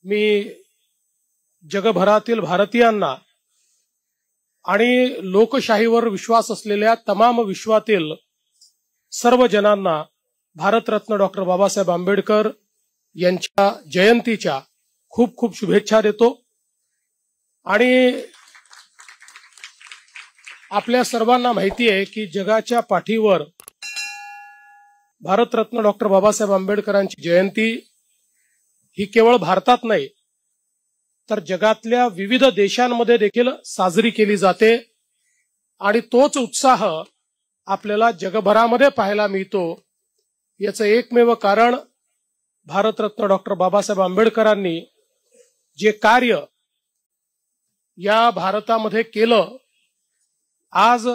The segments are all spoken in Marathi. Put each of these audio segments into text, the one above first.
मी जगभरातील भारतीयांना आणि लोकशाहीवर विश्वास असलेल्या तमाम विश्वातील सर्व जनांना भारतरत्न डॉक्टर बाबासाहेब आंबेडकर यांच्या जयंतीच्या खूप खूप शुभेच्छा देतो। आणि आपल्या सर्वांना माहिती आहे की जगाच्या पाठीवर भारतरत्न डॉक्टर बाबासाहेब आंबेडकरांची जयंती ही केवळ भारतात नाही तर जगातल्या विविध देशांमध्ये देखील साजरी केली जाते आणि तोच उत्साह आपल्याला जगभरामध्ये पाहायला मिळतो। याचं एकमेव कारण भारतरत्न डॉक्टर बाबासाहेब आंबेडकरांनी जे कार्य या भारतामध्ये केलं, आज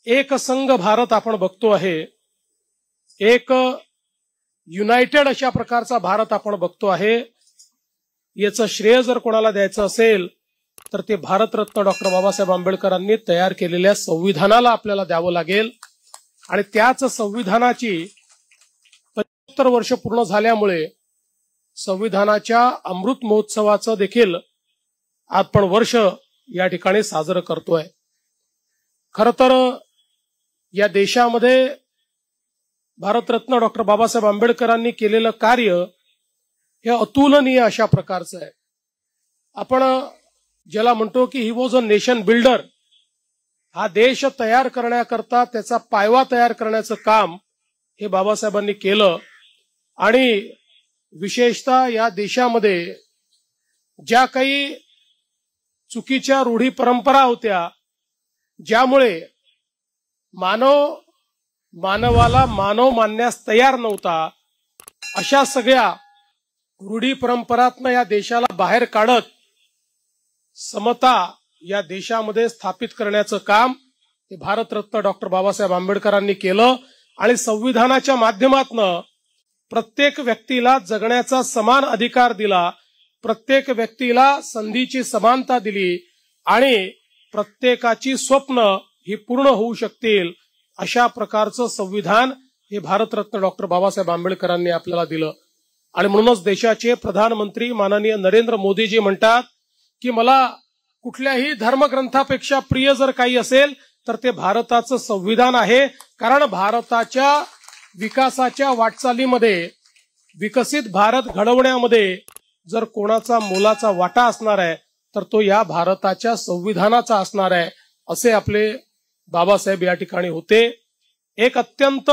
एक संघ भारत आपण बघतो आहे, एक युनायटेड अशा प्रकारचा भारत आपण बघतो आहे। याचं श्रेय जर कोणाला द्यायचं असेल तर ते भारतरत्न डॉक्टर बाबासाहेब आंबेडकरांनी तयार केलेल्या संविधानाला आपल्याला द्यावं लागेल। आणि त्याच संविधानाची 75 वर्ष पूर्ण झाल्यामुळे संविधानाच्या अमृत महोत्सवाचं देखील आपण वर्ष या ठिकाणी साजरं करतोय। खरं तर या देशामध्ये भारतरत्न डॉक्टर बाबासाहेब आंबेडकरांनी केलेलं कार्य हे अतुलनीय अशा प्रकारचं आहे। आपण ज्याला म्हणतो की he was a nation builder, हा देश तयार करण्याकरता त्याचा पायवा तयार करण्याचं काम हे बाबासाहेबांनी केलं। आणि विशेषतः या देशामध्ये ज्या काही चुकीच्या रूढी परंपरा होत्या, ज्यामुळे मानवाला मानव मानण्यास तयार नव्हता, अशा सगळ्या रूढी परंपरातनं या देशाला बाहेर काढत समता या देशामध्ये स्थापित करण्याचं काम हे भारतरत्न डॉक्टर बाबासाहेब आंबेडकरांनी केलं। आणि संविधानाच्या माध्यमातून प्रत्येक व्यक्तीला जगण्याचा समान अधिकार दिला, प्रत्येक व्यक्तीला संधीची समानता दिली आणि प्रत्येकाची स्वप्न ही पूर्ण होऊ शकतील अशा प्रकारचं संविधान हे भारतरत्न डॉक्टर बाबासाहेब आंबेडकरांनी आपल्याला दिलं। आणि म्हणूनच देशाचे प्रधानमंत्री माननीय नरेंद्र मोदीजी म्हणतात की मला कुठल्याही धर्मग्रंथापेक्षा प्रिय जर काही असेल तर ते भारताचं संविधान आहे। कारण भारताच्या विकासाच्या वाटचालीमध्ये, विकसित भारत घडवण्यामध्ये जर कोणाचा मोलाचा वाटा असणार आहे तर तो या भारताच्या संविधानाचा असणार आहे, असे आपले बाबासाहेब या ठिकाणी होते। एक अत्यंत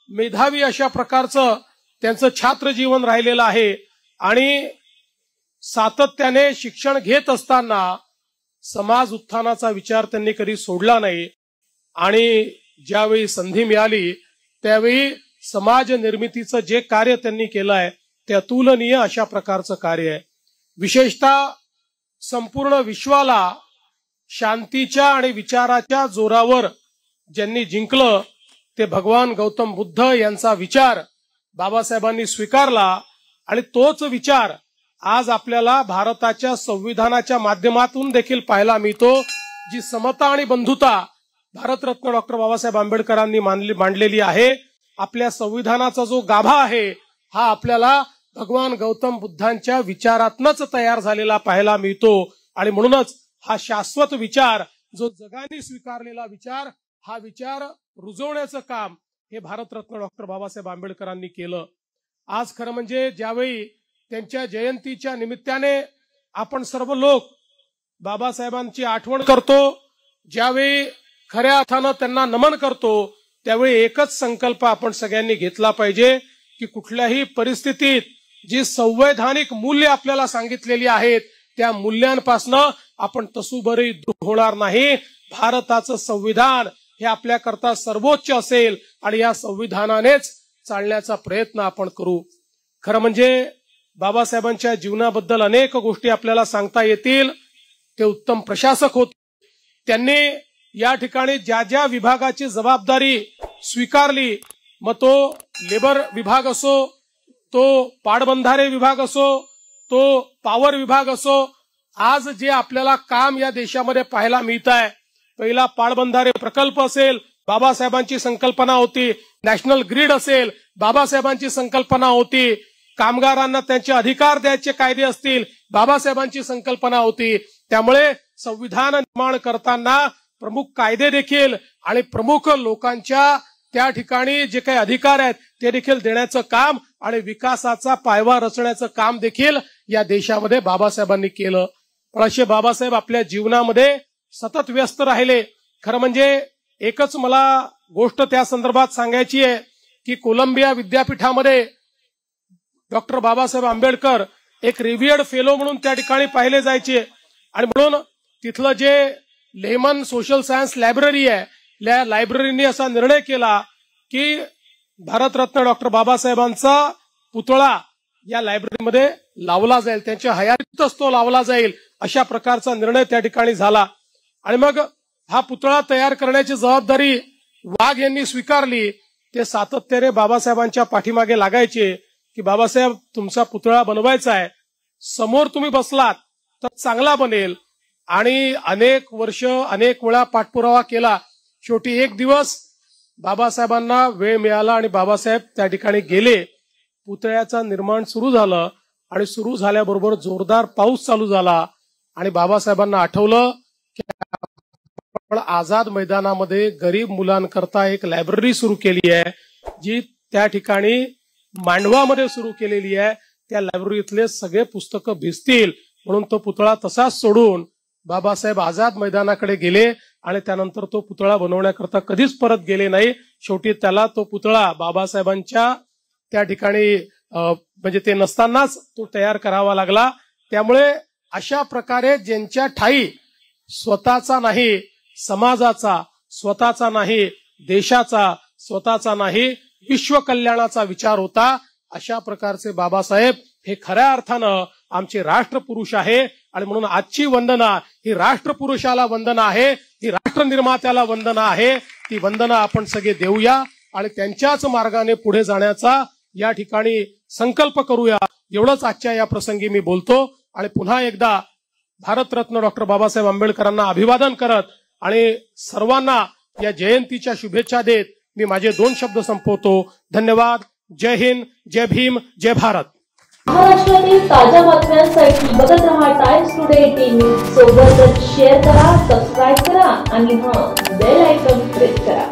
मेधावी अशा प्रकारचं त्यांचं छात्र जीवन राहिलेलं आहे आणि सातत्याने शिक्षण घेत असताना समाज उत्थानाचा विचार त्यांनी कधी सोडला नाही। आणि ज्यावेळी संधी मिळाली त्यावेळी समाज निर्मितीचं जे कार्य त्यांनी केलं आहे ते अतुलनीय अशा प्रकारचं कार्य आहे। विशेषतः संपूर्ण विश्वाला शांतीच्या आणि विचाराच्या जोरावर ज्यांनी जिंकलं ते भगवान गौतम बुद्ध यांचा विचार बाबासाहेबांनी स्वीकारला आणि तोच विचार आज आपल्याला भारताच्या संविधानाच्या माध्यमातून देखील पाहायला मिळतो। जी समता आणि बंधुता भारतरत्न डॉक्टर बाबासाहेब आंबेडकरांनी मांडलेली आहे, आपल्या संविधानाचा जो गाभा आहे हा आपल्याला भगवान गौतम बुद्धांच्या विचारातनच तयार झालेला पाहायला मिळतो। आणि म्हणूनच हा शाश्वत विचार, जो जगाने स्वीकारलेला विचार, हा विचार रुजवण्याचं काम हे भारतरत्न डॉक्टर बाबासाहेब आंबेडकरांनी केलं। आज खरं म्हणजे ज्यावेळी त्यांच्या जयंतीच्या निमित्ताने आपण सर्व लोक बाबासाहेबांची आठवण करतो, ज्यावेळी खऱ्या अर्थानं त्यांना नमन करतो, त्यावेळी एकच संकल्प आपण सगळ्यांनी घेतला पाहिजे की कुठल्याही परिस्थितीत जी संवैधानिक मूल्य आपल्याला सांगितलेली आहेत त्या मूल्यांपासनं आपण तसूभरही दूर होणार नाही। भारताचं संविधान हे आपल्याकरता सर्वोच्च असेल आणि या संविधानानेच चालण्याचा प्रयत्न आपण करू। खरं म्हणजे बाबासाहेबांच्या जीवनाबद्दल अनेक गोष्टी आपल्याला सांगता येतील। ते उत्तम प्रशासक होते, त्यांनी या ठिकाणी ज्या ज्या विभागाची जबाबदारी स्वीकारली, मग तो लेबर विभाग असो, तो पाटबंधारे विभाग असो, तो पॉवर विभाग असो, आज जे आपल्याला काम या देशामध्ये पाहायला मिळत आहे, पहिला पाटबंधारे प्रकल्प असेल बाबासाहेबांची संकल्पना होती, नॅशनल ग्रीड असेल बाबासाहेबांची संकल्पना होती, कामगारांना त्यांचे अधिकार द्यायचे कायदे असतील, बाबासाहेबांची संकल्पना होती. त्यामुळे संविधान निर्माण करताना प्रमुख कायदे देखील आणि प्रमुख लोकांच्या त्या ठिकाणी जे काही अधिकार आहेत ते देखील देण्याचं काम आणि विकासाचा पायवा रचण्याचं काम देखील या देशामध्ये बाबासाहेबांनी केलं. पण असे बाबासाहेब आपल्या जीवनामध्ये सतत व्यस्त राहिले. खरं म्हणजे एकच मला गोष्ट त्या संदर्भात सांगायची आहे की कोलंबिया विद्यापीठामध्ये डॉक्टर बाबासाहेब आंबेडकर एक रिव्हियर्ड फेलो म्हणून त्या ठिकाणी पाहिले जायचे आणि म्हणून तिथलं जे लेमन सोशल सायन्स लायब्ररी आहे, त्या लायब्ररीने असा निर्णय केला की भारतरत्न डॉक्टर बाबासाहेबांचा पुतळा या लायब्ररीमध्ये लावला जाईल, त्यांच्या हयातीतच तो लावला जाईल, अशा प्रकारचा निर्णय त्या ठिकाणी झाला. आणि मग हा पुतळा तयार करण्याची जबाबदारी वाघ यांनी स्वीकारली. ते सातत्याने बाबासाहेबांच्या पाठीमागे लागायचे की बाबासाहेब तुमचा पुतळा बनवायचा आहे, समोर तुम्ही बसलात तर चांगला बनेल. आणि अनेक वर्ष अनेक वेळा पाठपुरावा केला. शेवटी एक दिवस बाबासाहेबांना वेळ मिळाला आणि बाबासाहेब त्या ठिकाणी गेले. पुतळ्याचं निर्माण सुरू झालं आणि सुरू झाल्याबरोबर जोरदार पाऊस चालू झाला आणि बाबासाहेबांना आठवलं की आपण आझाद मैदानामध्ये गरीब मुलांकरता एक लायब्ररी सुरू केली आहे, जी त्या ठिकाणी मांडवामध्ये सुरू केलेली आहे. त्या लायब्ररीतले सगळे पुस्तकं भिजतील म्हणून तो पुतळा तसाच सोडून बाबासाहेब आझाद मैदानाकडे गेले आणि त्यानंतर तो पुतळा बनवण्याकरता कधीच परत गेले नाही. शेवटी त्याला तो पुतळा बाबासाहेबांच्या त्या ठिकाणी म्हणजे ते नसतानाच तो तयार करावा लागला. त्यामुळे अशा प्रकारे ज्यांच्या ठाई स्वतःचा नाही समाजाचा, स्वतःचा नाही देशाचा, स्वतःचा नाही विश्व कल्याणाचा विचार होता, अशा प्रकारचे बाबासाहेब हे खऱ्या अर्थानं आमचे राष्ट्रपुरुष आहे. आणि म्हणून आजची वंदना ही राष्ट्रपुरुषाला वंदना आहे, ही राष्ट्र निर्मात्याला वंदना आहे. ती वंदना आपण सगळे देऊया आणि त्यांच्याच मार्गाने पुढे जाण्याचा या ठिकाणी संकल्प करूया. एवढंच आजच्या या प्रसंगी मी बोलतो आणि पुन्हा एकदा भारतरत्न डॉक्टर बाबासाहेब आंबेडकरांना अभिवादन करत आणि सर्वांना या जयंतीच्या शुभेच्छा देत मी माझे 2 शब्द संपवतो. धन्यवाद. जय हिंद, जय भीम, जय भारत. महाराष्ट्रातील ताज्या बातम्यांसाठी बघत रहा टाइम्स टुडे टीव्ही. सोबतच शेअर करा, सबस्क्राईब करा आणि बेल आयकॉन प्रेस करा.